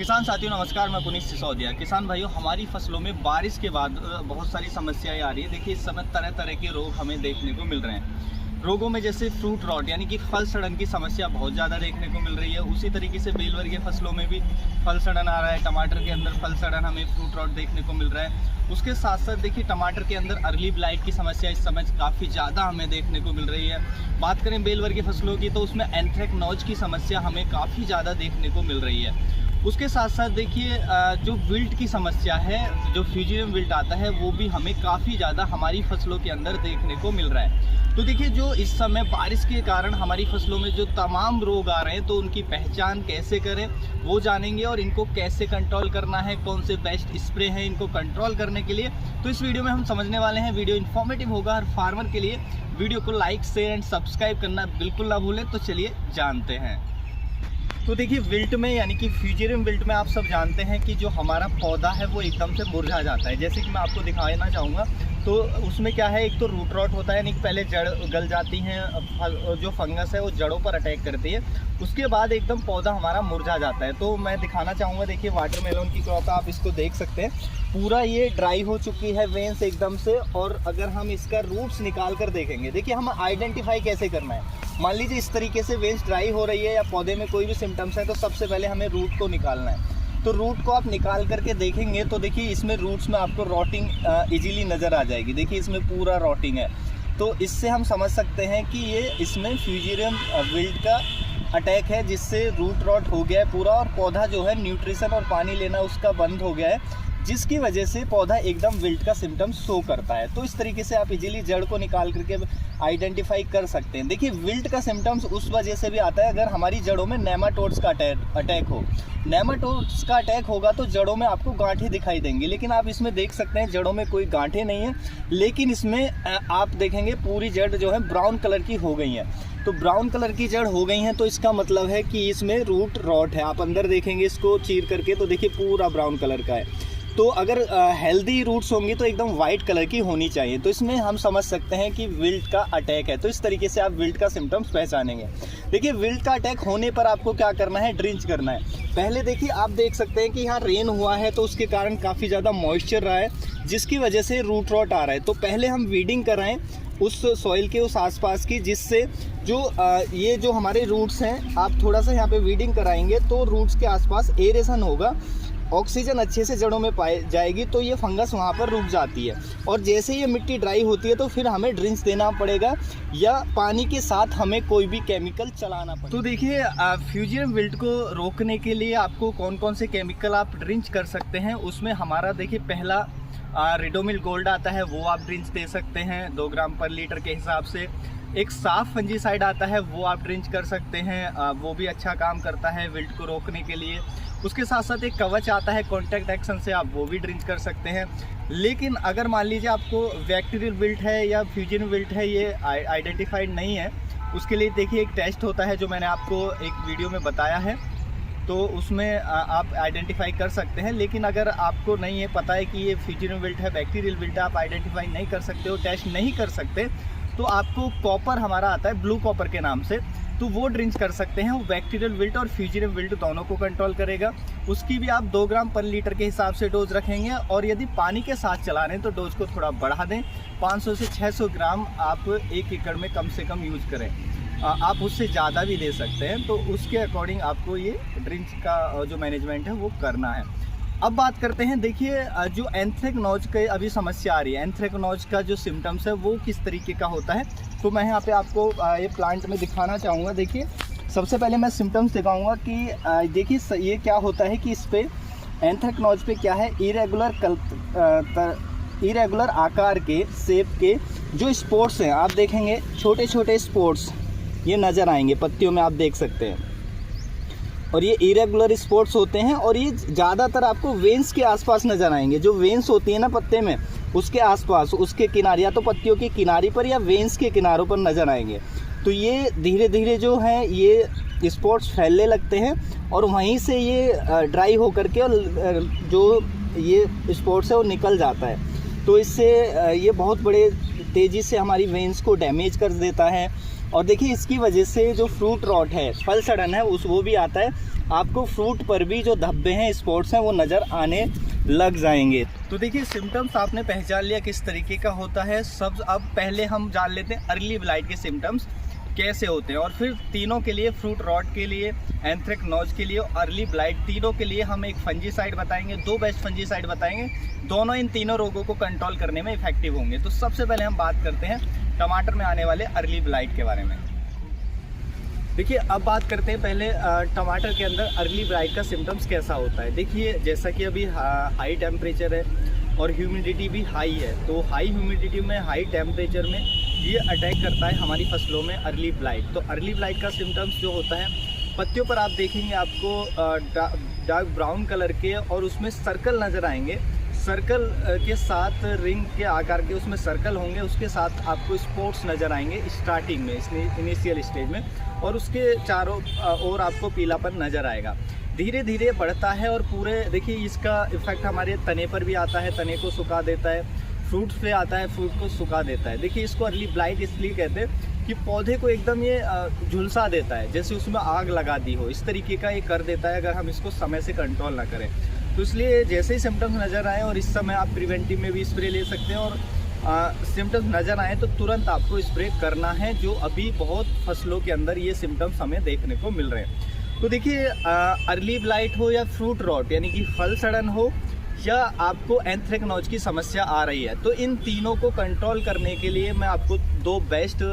किसान साथियों नमस्कार, मैं पुनीत सिसोदिया। किसान भाइयों, हमारी फसलों में बारिश के बाद बहुत सारी समस्याएं आ रही है। देखिए, इस समय तरह तरह के रोग हमें देखने को मिल रहे हैं। रोगों में जैसे फ्रूट रॉट यानी कि फल सड़न की समस्या बहुत ज़्यादा देखने को मिल रही है। उसी तरीके से बेल वर्गीय फसलों में भी फल सड़न आ रहा है। टमाटर के अंदर फल सड़न हमें फ्रूट रॉट देखने को मिल रहा है। उसके साथ साथ देखिए, टमाटर के अंदर अर्ली ब्लाइट की समस्या इस समय काफ़ी ज़्यादा हमें देखने को मिल रही है। बात करें बेल वर्गीय फसलों की तो उसमें एंथ्रेक्नोज की समस्या हमें काफ़ी ज़्यादा देखने को मिल रही है। उसके साथ साथ देखिए, जो विल्ट की समस्या है, जो फ्यूजियम विल्ट आता है, वो भी हमें काफ़ी ज़्यादा हमारी फसलों के अंदर देखने को मिल रहा है। तो देखिए, जो इस समय बारिश के कारण हमारी फसलों में जो तमाम रोग आ रहे हैं, तो उनकी पहचान कैसे करें वो जानेंगे और इनको कैसे कंट्रोल करना है, कौन से बेस्ट स्प्रे हैं इनको कंट्रोल करने के लिए। तो इस वीडियो में हम समझने वाले हैं। वीडियो इन्फॉर्मेटिव होगा हर फार्मर के लिए। वीडियो को लाइक शेयर एंड सब्सक्राइब करना बिल्कुल ना भूलें। तो चलिए जानते हैं। तो देखिए, विल्ट में यानी कि फ्यूजेरियम विल्ट में आप सब जानते हैं कि जो हमारा पौधा है वो एकदम से मुरझा जाता है। जैसे कि मैं आपको दिखाना चाहूँगा, तो उसमें क्या है, एक तो रूट रॉट होता है, यानी कि पहले जड़ गल जाती हैं, जो फंगस है वो जड़ों पर अटैक करती है। उसके बाद एकदम पौधा हमारा मुरझा जाता है। तो मैं दिखाना चाहूँगा, देखिए वाटरमेलन की क्रॉप आप इसको देख सकते हैं, पूरा ये ड्राई हो चुकी है वेन्स एकदम से। और अगर हम इसका रूट्स निकाल कर देखेंगे, देखिए हम आइडेंटिफाई कैसे करना है। मान लीजिए इस तरीके से वेन्स ड्राई हो रही है या पौधे में कोई भी सिम्टम्स है, तो सबसे पहले हमें रूट को निकालना है। तो रूट को आप निकाल करके देखेंगे तो देखिए, इसमें रूट्स में आपको रॉटिंग इजीली नज़र आ जाएगी। देखिए, इसमें पूरा रॉटिंग है। तो इससे हम समझ सकते हैं कि ये इसमें फ्यूजेरियम विल्ट का अटैक है, जिससे रूट रॉट हो गया है पूरा, और पौधा जो है न्यूट्रिशन और पानी लेना उसका बंद हो गया है, जिसकी वजह से पौधा एकदम विल्ट का सिम्टम शो करता है। तो इस तरीके से आप इजीली जड़ को निकाल करके आइडेंटिफाई कर सकते हैं। देखिए, विल्ट का सिम्टम्स उस वजह से भी आता है अगर हमारी जड़ों में नेमाटोड्स का अटैक हो। नेमाटोड्स का अटैक होगा तो जड़ों में आपको गांठें दिखाई देंगी, लेकिन आप इसमें देख सकते हैं जड़ों में कोई गांठें नहीं है, लेकिन इसमें आप देखेंगे पूरी जड़ जो है ब्राउन कलर की हो गई है। तो ब्राउन कलर की जड़ हो गई हैं तो इसका मतलब है कि इसमें रूट रॉट है। आप अंदर देखेंगे इसको चीर करके तो देखिए पूरा ब्राउन कलर का है। तो अगर हेल्दी रूट्स होंगी तो एकदम वाइट कलर की होनी चाहिए। तो इसमें हम समझ सकते हैं कि विल्ट का अटैक है। तो इस तरीके से आप विल्ट का सिम्टम्स पहचानेंगे। देखिए, विल्ट का अटैक होने पर आपको क्या करना है, ड्रिंच करना है। पहले देखिए, आप देख सकते हैं कि यहाँ रेन हुआ है, तो उसके कारण काफ़ी ज़्यादा मॉइस्चर रहा है, जिसकी वजह से रूट रॉट आ रहा है। तो पहले हम वीडिंग कराएं उस सॉइल के उस आसपास की, जिससे जो ये जो हमारे रूट्स हैं, आप थोड़ा सा यहाँ पे वीडिंग कराएंगे तो रूट्स के आसपास एरेशन होगा, ऑक्सीजन अच्छे से जड़ों में पाई जाएगी, तो ये फंगस वहाँ पर रुक जाती है। और जैसे ये मिट्टी ड्राई होती है तो फिर हमें ड्रिंच देना पड़ेगा, या पानी के साथ हमें कोई भी केमिकल चलाना पड़ेगा। तो देखिए, फ्यूजियम विल्ट को रोकने के लिए आपको कौन कौन से केमिकल आप ड्रिंच कर सकते हैं, उसमें हमारा देखिए पहला रिडोमिल गोल्ड आता है, वो आप ड्रिंच दे सकते हैं 2 ग्राम पर लीटर के हिसाब से। एक साफ फंजीसाइड आता है, वो आप ड्रिंच कर सकते हैं, वो भी अच्छा काम करता है विल्ट को रोकने के लिए। उसके साथ साथ एक कवच आता है कॉन्टैक्ट एक्शन से, आप वो भी ड्रिंच कर सकते हैं। लेकिन अगर मान लीजिए आपको बैक्टीरियल विल्ट है या फ्यूजियम विल्ट है, ये आइडेंटिफाइड नहीं है, उसके लिए देखिए एक टेस्ट होता है जो मैंने आपको एक वीडियो में बताया है, तो उसमें आप आइडेंटिफाई कर सकते हैं। लेकिन अगर आपको नहीं है पता है कि ये फ्यूजियम विल्ट है, बैक्टीरियल विल्ट है, आप आइडेंटिफाई नहीं कर सकते हो, टेस्ट नहीं कर सकते, तो आपको कॉपर हमारा आता है ब्लू कॉपर के नाम से, तो वो ड्रिंच कर सकते हैं। वो बैक्टीरियल विल्ट और फ्यूजियम विल्ट दोनों को कंट्रोल करेगा। उसकी भी आप 2 ग्राम पर लीटर के हिसाब से डोज रखेंगे, और यदि पानी के साथ चला रहे हैं तो डोज को थोड़ा बढ़ा दें। 500 से 600 ग्राम आप 1 एकड़ में कम से कम यूज करें। आप उससे ज़्यादा भी दे सकते हैं। तो उसके अकॉर्डिंग आपको ये ड्रिंच का जो मैनेजमेंट है वो करना है। अब बात करते हैं, देखिए जो एंथ्रेक्नोज के अभी समस्या आ रही है, एंथ्रेक्नोज का जो सिम्टम्स है वो किस तरीके का होता है, तो मैं यहाँ पे आपको ये प्लांट में दिखाना चाहूँगा। देखिए, सबसे पहले मैं सिम्टम्स दिखाऊंगा कि देखिए ये क्या होता है कि इस पे एंथ्रेक्नोज पे क्या है, इरेगुलर आकार के शेप के जो स्पॉट्स हैं, आप देखेंगे छोटे छोटे स्पॉट्स ये नज़र आएंगे पत्तियों में, आप देख सकते हैं। और ये इरेगुलर स्पॉट्स होते हैं, और ये ज़्यादातर आपको वेन्स के आसपास नज़र आएंगे। जो वेन्स होती है ना पत्ते में, उसके आसपास, उसके किनारे, या तो पत्तियों की किनारी पर या वेन्स के किनारों पर नज़र आएंगे। तो ये धीरे धीरे जो है ये स्पॉट्स फैलने लगते हैं, और वहीं से ये ड्राई होकर के और जो ये स्पॉट्स है वो निकल जाता है। तो इससे ये बहुत बड़े तेज़ी से हमारी वेन्स को डैमेज कर देता है। और देखिए, इसकी वजह से जो फ्रूट रॉट है, फल सड़न है, वो भी आता है। आपको फ्रूट पर भी जो धब्बे हैं, स्पॉट्स हैं, वो नज़र आने लग जाएंगे। तो देखिए सिम्टम्स आपने पहचान लिया किस तरीके का होता है सब। अब पहले हम जान लेते हैं अर्ली ब्लाइट के सिम्टम्स कैसे होते हैं, और फिर तीनों के लिए, फ्रूट रॉट के लिए, एंथ्रेक्नोज के लिए, अर्ली ब्लाइट, तीनों के लिए हम एक फंजीसाइड बताएंगे, 2 बेस्ट फंजीसाइड बताएंगे। दोनों इन तीनों रोगों को कंट्रोल करने में इफेक्टिव होंगे। तो सबसे पहले हम बात करते हैं टमाटर में आने वाले अर्ली ब्लाइट के बारे में। देखिए अब बात करते हैं पहले टमाटर के अंदर अर्ली ब्लाइट का सिम्टम्स कैसा होता है। देखिए जैसा कि अभी हाई टेम्परेचर है और ह्यूमिडिटी भी हाई है, तो हाई ह्यूमिडिटी में, हाई टेम्परेचर में ये अटैक करता है हमारी फसलों में अर्ली ब्लाइट। तो अर्ली ब्लाइट का सिम्टम्स जो होता है, पत्तियों पर आप देखेंगे आपको डार्क ब्राउन कलर के और उसमें सर्कल नज़र आएंगे। सर्कल के साथ रिंग के आकार के उसमें सर्कल होंगे, उसके साथ आपको स्पॉट्स नज़र आएंगे स्टार्टिंग में, इनिशियल स्टेज में, और उसके चारों ओर आपको पीलापन नज़र आएगा। धीरे धीरे बढ़ता है और पूरे, देखिए इसका इफेक्ट हमारे तने पर भी आता है, तने को सुखा देता है, फ्रूट पे आता है, फ्रूट को सुखा देता है। देखिए इसको अर्ली ब्लाइट इसलिए कहते हैं कि पौधे को एकदम ये झुलसा देता है, जैसे उसमें आग लगा दी हो, इस तरीके का ये कर देता है अगर हम इसको समय से कंट्रोल ना करें। तो इसलिए जैसे ही सिम्टम्स नज़र आए, और इस समय आप प्रिवेंटिव में भी स्प्रे ले सकते हैं, और सिम्टम्स नज़र आए तो तुरंत आपको स्प्रे करना है, जो अभी बहुत फसलों के अंदर ये सिम्टम्स हमें देखने को मिल रहे हैं। तो देखिए अर्ली ब्लाइट हो या फ्रूट रॉट यानी कि फल सड़न हो, या आपको एंथ्रेक्नोज की समस्या आ रही है, तो इन तीनों को कंट्रोल करने के लिए मैं आपको 2 बेस्ट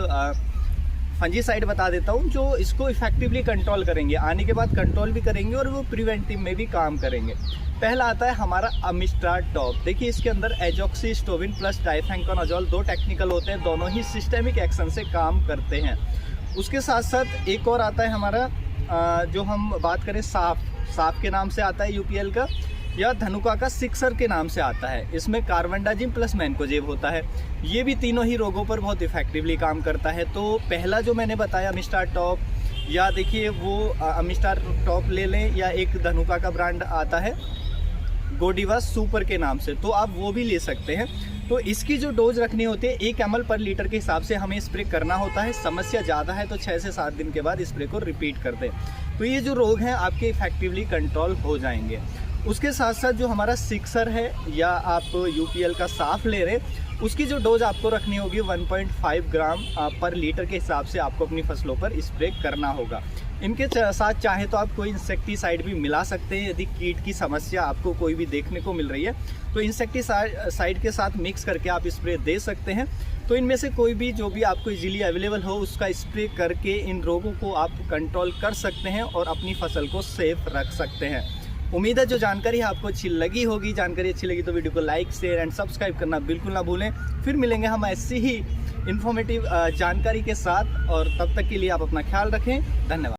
फंजीसाइड बता देता हूं, जो इसको इफेक्टिवली कंट्रोल करेंगे, आने के बाद कंट्रोल भी करेंगे और वो प्रिवेंटिव में भी काम करेंगे। पहला आता है हमारा अमिस्टार टॉप। देखिए इसके अंदर एजॉक्सिस्टोबिन प्लस डाइफेंकोनाजोल 2 टेक्निकल होते हैं, दोनों ही सिस्टेमिक एक्शन से काम करते हैं। उसके साथ साथ एक और आता है हमारा जो हम बात करें साफ के नाम से आता है यूपीएल का, या धनुका का सिक्सर के नाम से आता है। इसमें कार्बेंडाजिम प्लस मैनकोजेब होता है। ये भी तीनों ही रोगों पर बहुत इफेक्टिवली काम करता है। तो पहला जो मैंने बताया अमिस्टार टॉप, या देखिए वो अमिस्टार टॉप ले लें, या एक धनुका का ब्रांड आता है गोडिवा सुपर के नाम से, तो आप वो भी ले सकते हैं। तो इसकी जो डोज रखनी होती है 1 ml पर लीटर के हिसाब से हमें स्प्रे करना होता है। समस्या ज़्यादा है तो 6 से 7 दिन के बाद स्प्रे को रिपीट कर दें, तो ये जो रोग हैं आपके इफेक्टिवली कंट्रोल हो जाएंगे। उसके साथ साथ जो हमारा सिक्सर है, या आप यूपीएल का साफ ले रहे, उसकी जो डोज आपको रखनी होगी 1.5 ग्राम पर लीटर के हिसाब से आपको अपनी फसलों पर स्प्रे करना होगा। इनके साथ चाहे तो आप कोई इंसेक्टिसाइड भी मिला सकते हैं, यदि कीट की समस्या आपको कोई भी देखने को मिल रही है तो इंसेक्टिसाइड के साथ मिक्स करके आप स्प्रे दे सकते हैं। तो इनमें से कोई भी जो भी आपको इजीली अवेलेबल हो उसका स्प्रे करके इन रोगों को आप कंट्रोल कर सकते हैं और अपनी फसल को सेफ रख सकते हैं। उम्मीद है जो जानकारी आपको अच्छी लगी होगी। जानकारी अच्छी लगी तो वीडियो को लाइक, शेयर एंड सब्सक्राइब करना बिल्कुल ना भूलें। फिर मिलेंगे हम ऐसी ही इन्फॉर्मेटिव जानकारी के साथ, और तब तक के लिए आप अपना ख्याल रखें। धन्यवाद।